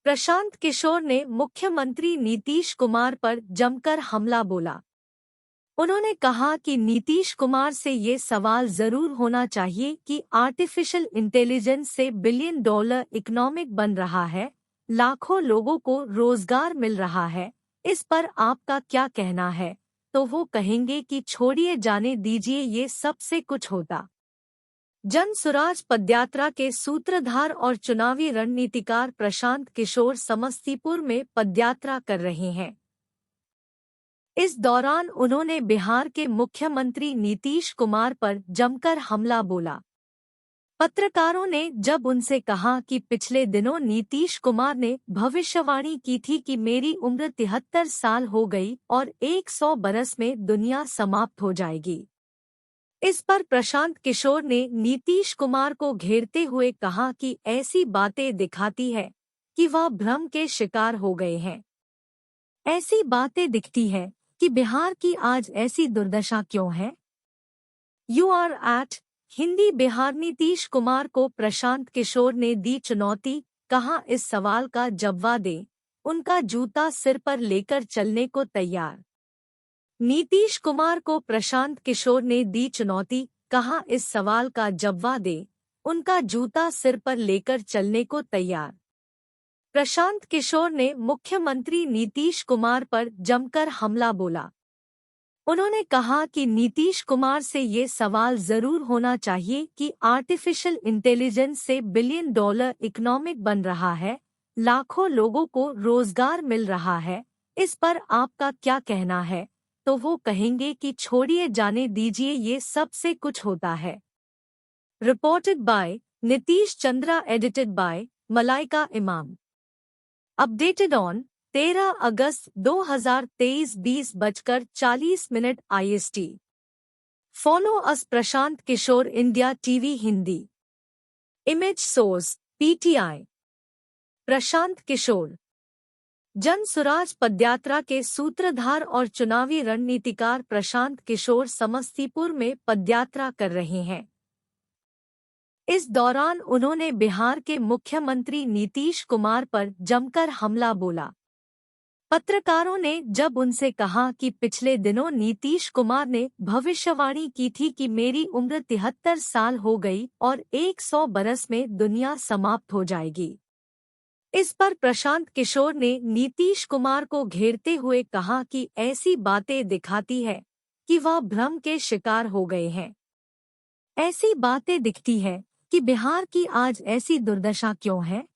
प्रशांत किशोर ने मुख्यमंत्री नीतीश कुमार पर जमकर हमला बोला। उन्होंने कहा कि नीतीश कुमार से ये सवाल जरूर होना चाहिए कि आर्टिफिशियल इंटेलिजेंस से बिलियन डॉलर इकोनॉमिक बन रहा है, लाखों लोगों को रोजगार मिल रहा है, इस पर आपका क्या कहना है? तो वो कहेंगे कि छोड़िए, जाने दीजिए, ये सबसे कुछ होता। जन सुराज पदयात्रा के सूत्रधार और चुनावी रणनीतिकार प्रशांत किशोर समस्तीपुर में पदयात्रा कर रहे हैं। इस दौरान उन्होंने बिहार के मुख्यमंत्री नीतीश कुमार पर जमकर हमला बोला। पत्रकारों ने जब उनसे कहा कि पिछले दिनों नीतीश कुमार ने भविष्यवाणी की थी कि मेरी उम्र 73 साल हो गई और 100 बरस में दुनिया समाप्त हो जाएगी। इस पर प्रशांत किशोर ने नीतीश कुमार को घेरते हुए कहा कि ऐसी बातें दिखाती है कि वह भ्रम के शिकार हो गए हैं। ऐसी बातें दिखती है कि बिहार की आज ऐसी दुर्दशा क्यों है? You are at Hindi Bihar. Nitish Kumar को प्रशांत किशोर ने दी चुनौती, कहा इस सवाल का जवाब दें, उनका जूता सिर पर लेकर चलने को तैयार। नीतीश कुमार को प्रशांत किशोर ने दी चुनौती, कहा इस सवाल का जवाब दें, उनका जूता सिर पर लेकर चलने को तैयार। प्रशांत किशोर ने मुख्यमंत्री नीतीश कुमार पर जमकर हमला बोला। उन्होंने कहा कि नीतीश कुमार से ये सवाल जरूर होना चाहिए कि आर्टिफिशियल इंटेलिजेंस से बिलियन डॉलर इकोनॉमिक बन रहा है, लाखों लोगों को रोजगार मिल रहा है, इस पर आपका क्या कहना है? तो वो कहेंगे कि छोड़िए, जाने दीजिए, ये सबसे कुछ होता है। Reported by Nitish Chandra, edited by Malaika Imam. Updated on 13 August 2023 20:40 IST। Follow us Prashant Kishor India TV Hindi. Image source PTI। Prashant Kishor Jan Suraaj पदयात्रा के सूत्रधार और चुनावी रणनीतिकार प्रशांत किशोर समस्तीपुर में पदयात्रा कर रहे हैं। इस दौरान उन्होंने बिहार के मुख्यमंत्री नीतीश कुमार पर जमकर हमला बोला। पत्रकारों ने जब उनसे कहा कि पिछले दिनों नीतीश कुमार ने भविष्यवाणी की थी कि मेरी उम्र 73 साल हो गई और 100 बरस में दुनिया समाप्त हो जाएगी। इस पर प्रशांत किशोर ने नीतीश कुमार को घेरते हुए कहा कि ऐसी बातें दिखाती है कि वह भ्रम के शिकार हो गए हैं। ऐसी बातें दिखती है कि बिहार की आज ऐसी दुर्दशा क्यों है?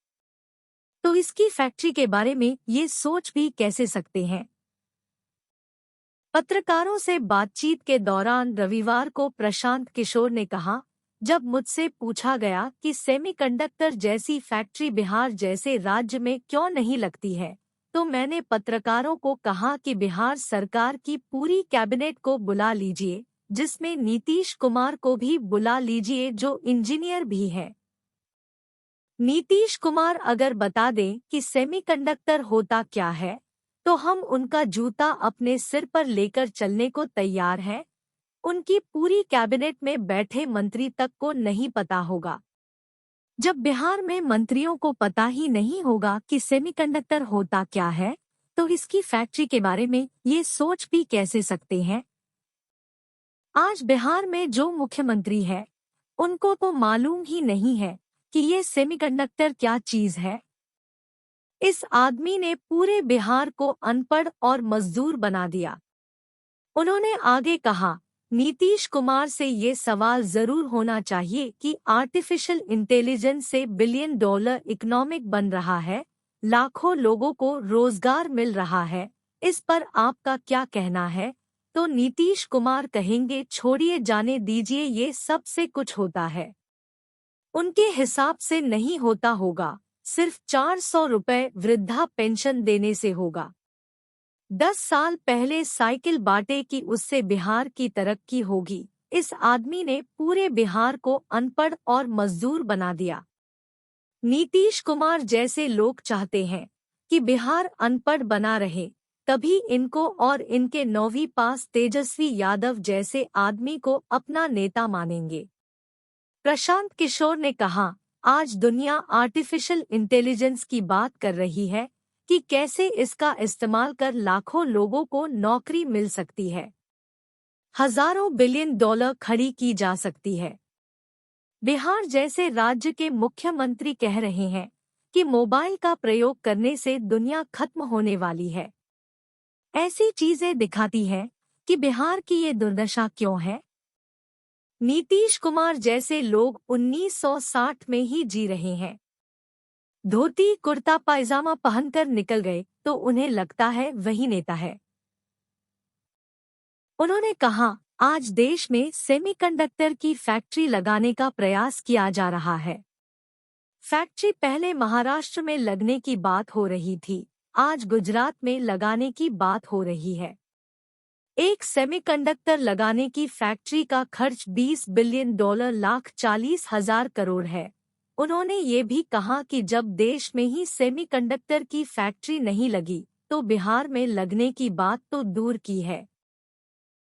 तो इसकी फैक्ट्री के बारे में ये सोच भी कैसे सकते हैं? पत्रकारों से बातचीत के दौरान रविवार को प्रशांत किशोर ने कहा, जब मुझसे पूछा गया कि सेमीकंडक्टर जैसी फैक्ट्री बिहार जैसे राज्य में क्यों नहीं लगती है, तो मैंने पत्रकारों को कहा कि बिहार सरकार की पूरी कैबिनेट को बुला लीजिए, जिसमें नीतीश कुमार को भी बुला लीजिए जो इंजीनियर भी है। नीतीश कुमार अगर बता दें कि सेमीकंडक्टर होता क्या है, तो हम उनका जूता अपने सिर पर लेकर चलने को तैयार हैं। उनकी पूरी कैबिनेट में बैठे मंत्री तक को नहीं पता होगा। जब बिहार में मंत्रियों को पता ही नहीं होगा कि सेमीकंडक्टर होता क्या है, तो इसकी फैक्ट्री के बारे में ये सोच भी कैसे सकते हैं? आज बिहार में जो मुख्यमंत्री है, उनको तो मालूम ही नहीं है कि ये सेमीकंडक्टर क्या चीज है। इस आदमी ने पूरे बिहार को अनपढ़ और मजदूर बना दिया। उन्होंने आगे कहा, नीतीश कुमार से ये सवाल जरूर होना चाहिए कि आर्टिफिशियल इंटेलिजेंस से बिलियन डॉलर इकोनॉमिक बन रहा है, लाखों लोगों को रोजगार मिल रहा है, इस पर आपका क्या कहना है? तो नीतीश कुमार कहेंगे, छोड़िए, जाने दीजिए, ये सबसे कुछ होता है। उनके हिसाब से नहीं होता होगा, सिर्फ 400 रुपए वृद्धा पेंशन देने से होगा। 10 साल पहले साइकिल बांटे कि उससे बिहार की तरक्की होगी। इस आदमी ने पूरे बिहार को अनपढ़ और मजदूर बना दिया। नीतीश कुमार जैसे लोग चाहते हैं कि बिहार अनपढ़ बना रहे, तभी इनको और इनके 9वीं पास तेजस्वी यादव जैसे आदमी को अपना नेता मानेंगे। प्रशांत किशोर ने कहा, आज दुनिया आर्टिफिशियल इंटेलिजेंस की बात कर रही है कि कैसे इसका इस्तेमाल कर लाखों लोगों को नौकरी मिल सकती है, हजारों बिलियन डॉलर खड़ी की जा सकती है। बिहार जैसे राज्य के मुख्यमंत्री कह रहे हैं कि मोबाइल का प्रयोग करने से दुनिया खत्म होने वाली है। ऐसी चीजें दिखाती हैं कि बिहार की ये दुर्दशा क्यों है। नीतीश कुमार जैसे लोग 1960 में ही जी रहे हैं। धोती कुर्ता पायजामा पहनकर निकल गए तो उन्हें लगता है वही नेता है। उन्होंने कहा, आज देश में सेमीकंडक्टर की फैक्ट्री लगाने का प्रयास किया जा रहा है। फैक्ट्री पहले महाराष्ट्र में लगने की बात हो रही थी, आज गुजरात में लगाने की बात हो रही है। एक सेमीकंडक्टर लगाने की फैक्ट्री का खर्च 20 बिलियन डॉलर लाख 40,000 करोड़ है। उन्होंने ये भी कहा कि जब देश में ही सेमीकंडक्टर की फैक्ट्री नहीं लगी तो बिहार में लगने की बात तो दूर की है।